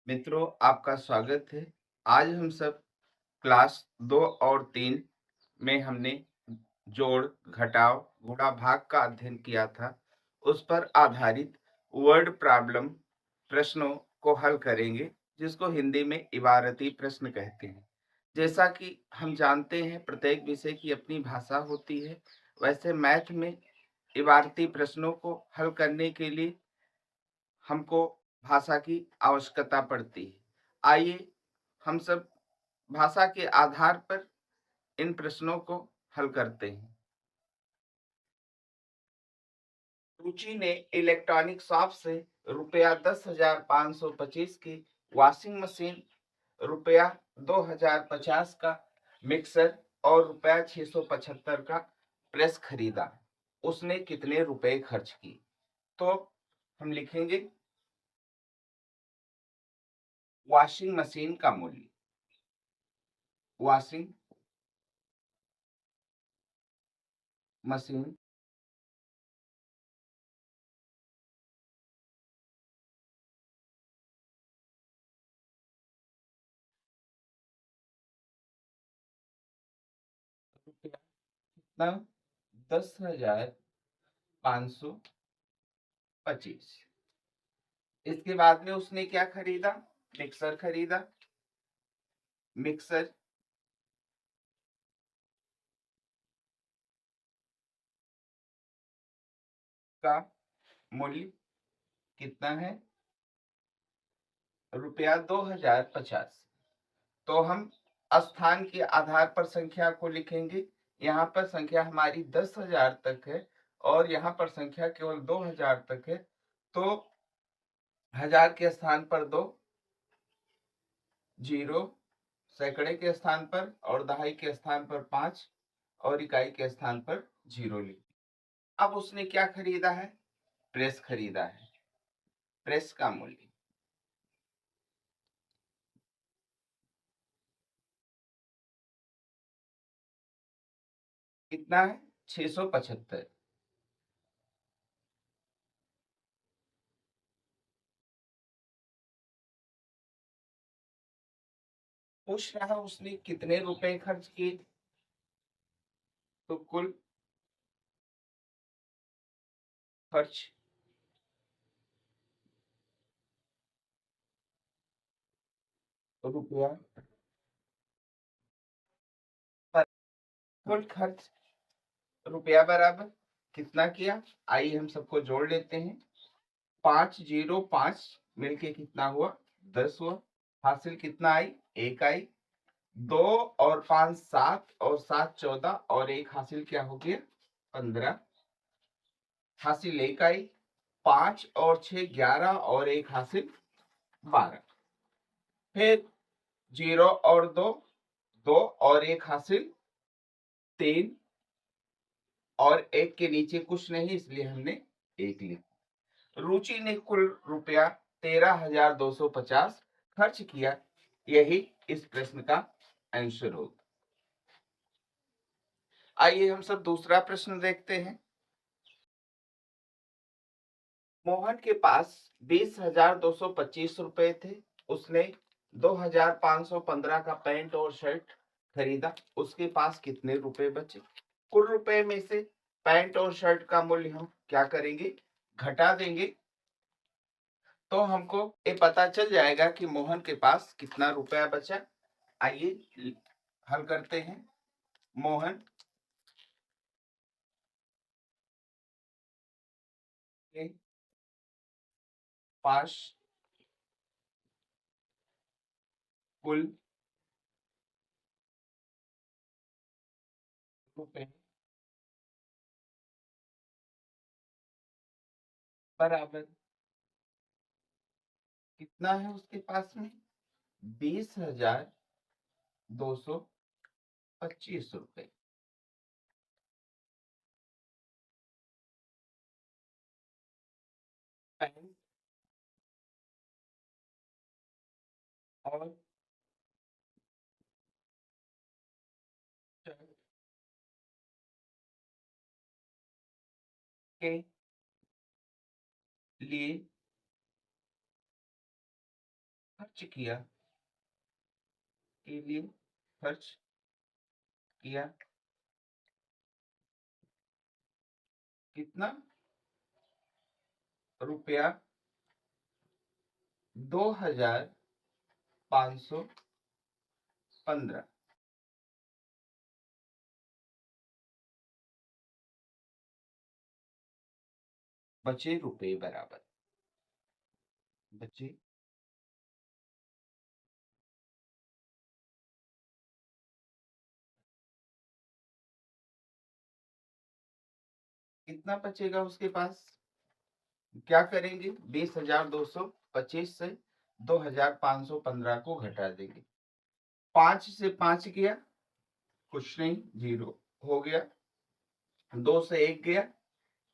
मित्रों, आपका स्वागत है। आज हम सब क्लास 2 और 3 में हमने जोड़, घटाव, गुणा भाग का अध्ययन किया था। उस पर आधारित वर्ड प्रॉब्लम प्रश्नों को हल करेंगे, जिसको हिंदी में इबारती प्रश्न कहते हैं। जैसा कि हम जानते हैं, प्रत्येक विषय की अपनी भाषा होती है। वैसे मैथ में इबारती प्रश्नों को हल करने के लिए हमको भाषा की आवश्यकता पड़ती है। आइए हम सब भाषा के आधार पर इन प्रश्नों को हल करते हैं। रुचि ने इलेक्ट्रॉनिक शॉप से रुपया 10,525 की वॉशिंग मशीन, रुपया 2,050 का मिक्सर और रुपया 675 का प्रेस खरीदा। उसने कितने रुपए खर्च किए? तो हम लिखेंगे वॉशिंग मशीन का मूल्य। वॉशिंग मशीन रुपया कितना? 10,525। इसके बाद में उसने क्या खरीदा? मिक्सर खरीदा। मिक्सर का मूल्य कितना है? रुपया 2,050। तो हम स्थान के आधार पर संख्या को लिखेंगे। यहाँ पर संख्या हमारी 10,000 तक है और यहाँ पर संख्या केवल 2,000 तक है। तो हजार के स्थान पर 2, जीरो, सैकड़े के स्थान पर और दहाई के स्थान पर 5 और इकाई के स्थान पर 0 लिख। अब उसने क्या खरीदा है? प्रेस खरीदा है। प्रेस का मूल्य कितना है? 675। पूछ रहा है उसने कितने रुपए खर्च किए। तो कुल खर्च रुपया पर कुल खर्च रुपया बराबर कितना किया? आइए हम सबको जोड़ लेते हैं। 505 मिलके कितना हुआ? 10 हुआ। हासिल कितना आई? 1 आई। 2 और 5 7 और 7 14 और एक हासिल क्या हो गया? 15। हासिल 1 आई। 5 और 6 11 और एक हासिल 12। फिर 0 और 2 2 और एक हासिल 3 और एक के नीचे कुछ नहीं, इसलिए हमने 1 लिखा। रुचि ने कुल रुपया 13,250 खर्च किया। यही इस प्रश्न का आंसर होगा। आइए हम सब दूसरा प्रश्न देखते हैं। मोहन के पास 20,225 रुपए थे। उसने 2,515 का पैंट और शर्ट खरीदा। उसके पास कितने रुपए बचे? कुल रुपए में से पैंट और शर्ट का मूल्य हम क्या करेंगे? घटा देंगे। तो हमको ये पता चल जाएगा कि मोहन के पास कितना रुपया बचा। आइए हल करते हैं। मोहन के पास कुल रुपए बराबर कितना है उसके पास में? 20,225 रुपए। पैंट और शर्ट के लिए खर्च किया, के लिए खर्च किया कितना रुपया 2515। बचे रुपए बराबर बचे कितना बचेगा उसके पास। क्या करेंगे, 20,225 से 2,515 को घटा देंगे। 5 से 5 गया, कुछ नहीं, 0 हो गया। 2 से 1 गया,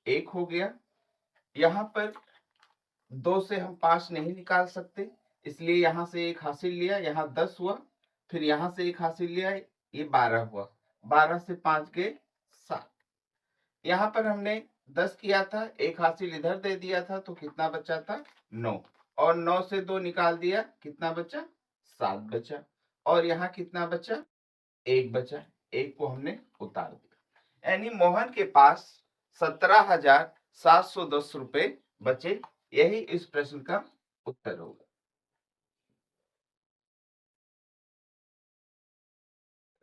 1 हो गया। यहाँ पर 2 से हम 5 नहीं निकाल सकते, इसलिए यहाँ से 1 हासिल लिया, यहाँ 10 हुआ। फिर यहाँ से 1 हासिल लिया, ये 12 हुआ। 12 से 5 गए 7। यहाँ पर हमने 10 किया था, 1 हासिल इधर दे दिया था, तो कितना बचा था 9। और 9 से 2 निकाल दिया, कितना बचा 7 बचा। और यहाँ कितना बचा 1 बचा। 1 को हमने उतार दिया, यानी मोहन के पास 17,710 रुपए बचे। यही इस प्रश्न का उत्तर होगा।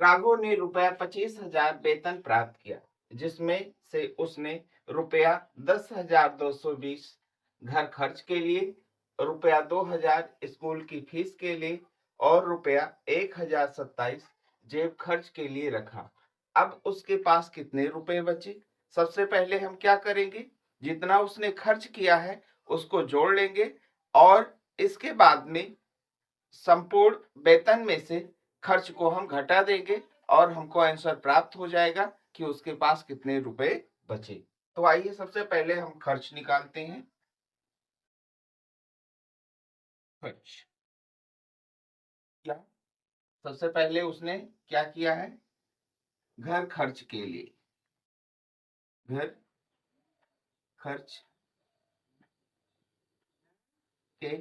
राघव ने रुपया 25,000 वेतन प्राप्त किया, जिसमें से उसने रुपया 10,220 घर खर्च के लिए, रुपया 2,000 स्कूल की फीस के लिए और रुपया 1,027 जेब खर्च के लिए रखा। अब उसके पास कितने रुपए बचे। सबसे पहले हम क्या करेंगे, जितना उसने खर्च किया है उसको जोड़ लेंगे और इसके बाद में संपूर्ण वेतन में से खर्च को हम घटा देंगे और हमको आंसर प्राप्त हो जाएगा कि उसके पास कितने रुपए बचे। तो आइए सबसे पहले हम खर्च निकालते हैं। खर्च क्या, सबसे पहले उसने क्या किया है, घर खर्च के लिए, घर खर्च के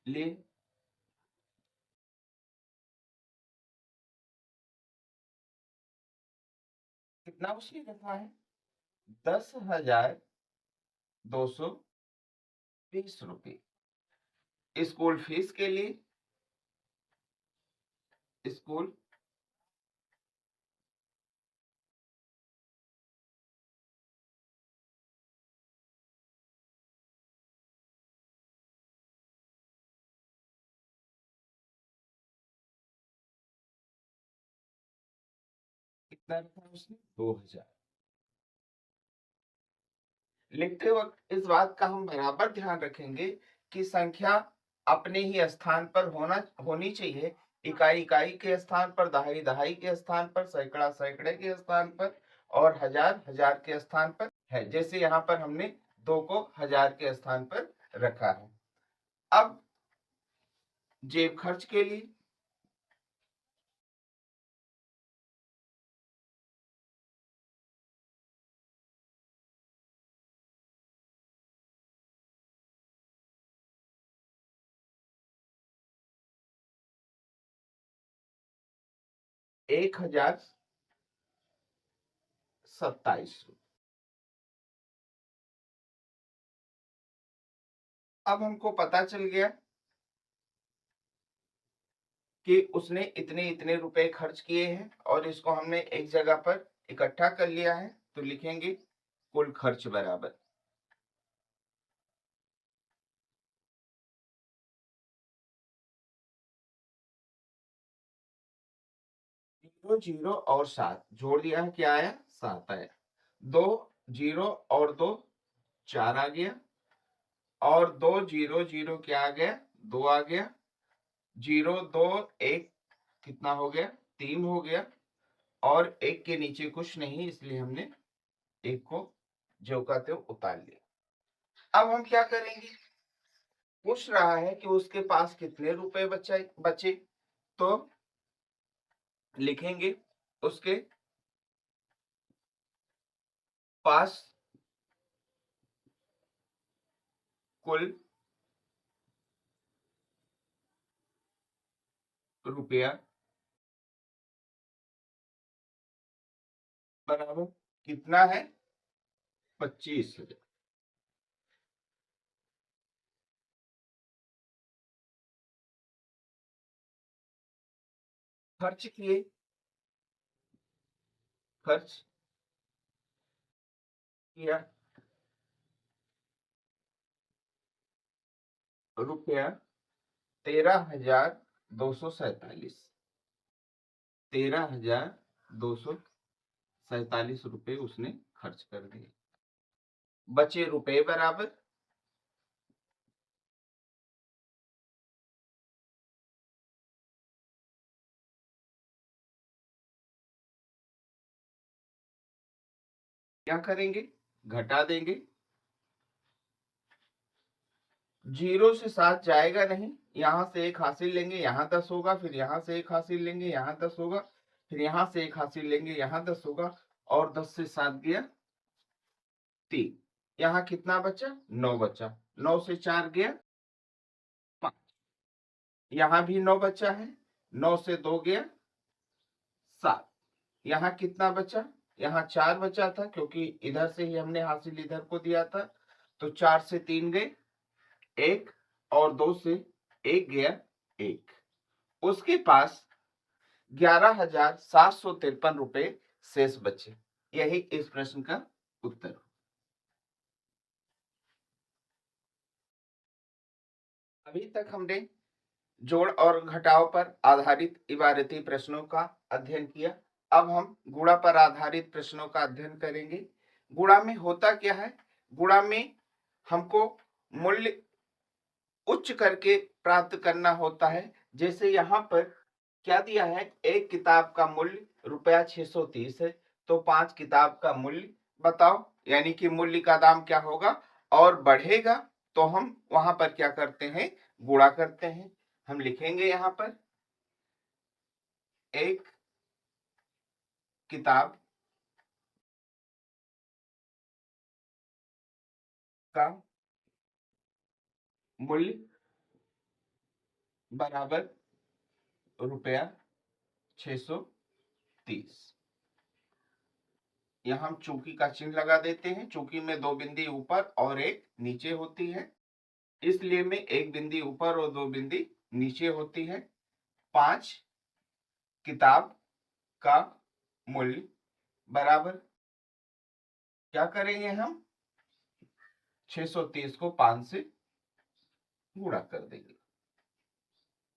लिए कितना उसने रखा है, 10,220 रुपये। स्कूल फीस के लिए, स्कूल कितना रखा उसने, 2,000। लिखते वक्त इस बात का हम बराबर ध्यान रखेंगे कि संख्या अपने ही स्थान पर होनी चाहिए। इकाई इकाई के स्थान पर, दहाई दहाई के स्थान पर, सैकड़ा सैकड़े के स्थान पर और हजार हजार के स्थान पर है। जैसे यहाँ पर हमने 2 को हजार के स्थान पर रखा है। अब जेब खर्च के लिए, 1,027। अब हमको पता चल गया कि उसने इतने इतने रुपए खर्च किए हैं और इसको हमने एक जगह पर इकट्ठा कर लिया है। तो लिखेंगे कुल खर्च बराबर 0 0 और 7 जोड़ दिया है, क्या आया 7 आया। 2 0 और 2 4 आ गया और 2 0 0 क्या आ गया 2 आ गया। 0 2 1 कितना हो गया 3 हो गया और 1 के नीचे कुछ नहीं, इसलिए हमने 1 को ज्यों का त्यों उतार लिया। अब हम क्या करेंगे, पूछ रहा है कि उसके पास कितने रुपए बचे। तो लिखेंगे उसके पास कुल रुपया बराबर कितना है? 25,000। खर्च किए, खर्च किया रुपया 13,247। 13,247 उसने खर्च कर दिए। बचे रुपए बराबर क्या करेंगे? घटा देंगे। 0 से 7 जाएगा नहीं, यहां से 1 हासिल लेंगे, यहाँ 10 होगा, फिर यहाँ से 1 हासिल लेंगे, यहाँ 10 होगा, फिर यहाँ से 1 हासिल लेंगे, यहाँ 10 होगा, और 10 से 7 गया 3। यहाँ कितना बचा? 9 बचा। 9 से 4 गया 5। यहाँ भी 9 बचा है। 9 से 2 गया 7। यहाँ कितना बचा? यहाँ 4 बचा था, क्योंकि इधर से ही हमने हासिल इधर को दिया था, तो 4 से 3 गए 1, और 2 से 1 गया 1। उसके पास 11,753 रुपए शेष बचे। यही इस प्रश्न का उत्तर। अभी तक हमने जोड़ और घटाव पर आधारित इबारती प्रश्नों का अध्ययन किया। अब हम गुणा पर आधारित प्रश्नों का अध्ययन करेंगे। गुणा में होता क्या है? गुणा में हमको मूल्य उच्च करके प्राप्त करना होता है। जैसे यहाँ पर क्या दिया है? एक किताब का मूल्य रुपया 630 है, तो 5 किताब का मूल्य बताओ, यानी कि मूल्य का दाम क्या होगा? और बढ़ेगा तो हम वहां पर क्या करते हैं? गुणा करते हैं। हम लिखेंगे यहाँ पर एक किताब का मूल्य बराबर रुपया 630। यहाँ हम चौकी का चिन्ह लगा देते हैं। चौकी में 2 बिंदी ऊपर और 1 नीचे होती है, इसलिए में 1 बिंदी ऊपर और 2 बिंदी नीचे होती है। 5 किताब का मूल्य बराबर क्या करेंगे हम? 630 को 5 से गुणा कर देंगे,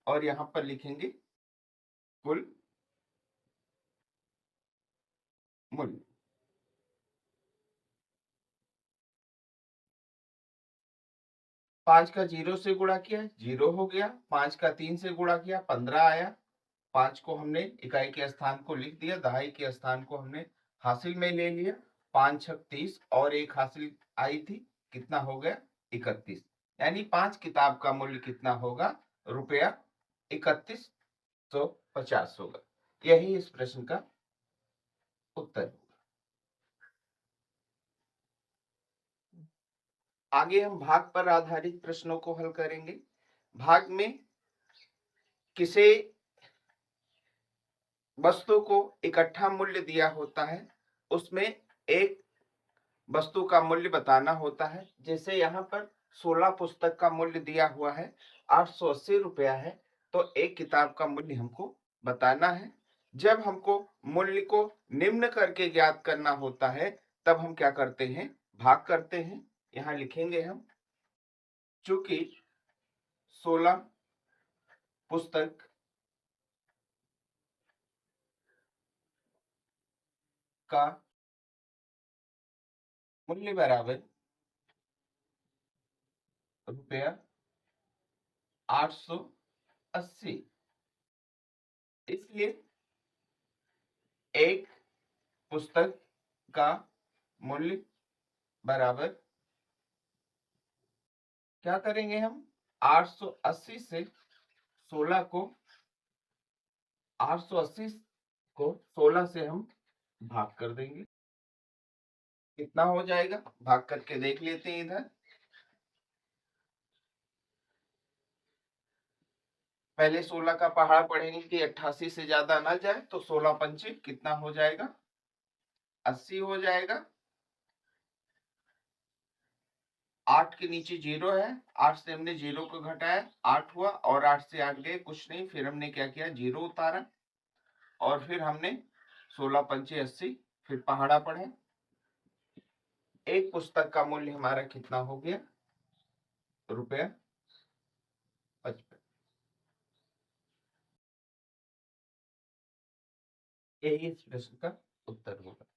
और यहां पर लिखेंगे कुल मूल्य। 5 का 0 से गुणा किया, 0 हो गया। 5 का 3 से गुणा किया, 15 आया। 5 को हमने इकाई के स्थान को लिख दिया, दहाई के स्थान को हमने हासिल में ले लिया। 5 छक 30 और 1 हासिल आई थी, कितना हो गया? 31। यानी 5 किताब का मूल्य कितना होगा? रुपया 3150 होगा। यही इस प्रश्न का उत्तर होगा। आगे हम भाग पर आधारित प्रश्नों को हल करेंगे। भाग में किसी वस्तु को इकट्ठा मूल्य दिया होता है, उसमें एक वस्तु का मूल्य बताना होता है। जैसे यहाँ पर 16 पुस्तक का मूल्य दिया हुआ है, 880 रुपया है, तो एक किताब का मूल्य हमको बताना है। जब हमको मूल्य को निम्न करके ज्ञात करना होता है, तब हम क्या करते हैं? भाग करते हैं। यहाँ लिखेंगे हम, चूंकि 16 पुस्तक का मूल्य बराबर रुपया 880, इसलिए एक पुस्तक का मूल्य बराबर क्या करेंगे हम? 880 से 16 को 880 को 16 से हम भाग कर देंगे। कितना हो जाएगा? भाग करके देख लेते हैं इधर। पहले 16 का पहाड़ा पढ़ेंगे कि 88 से ज्यादा ना जाए, तो 16 पंचे कितना हो जाएगा, 80 हो जाएगा। 8 के नीचे 0 है, 8 से हमने 0 को घटाया, 8 हुआ, और 8 से 8 गए कुछ नहीं, फिर हमने क्या किया, 0 उतारा, और फिर हमने 16 पंचे 80, फिर पहाड़ा पढ़े। एक पुस्तक का मूल्य हमारा कितना हो गया, ₹55। यही इस प्रश्न का उत्तर होगा।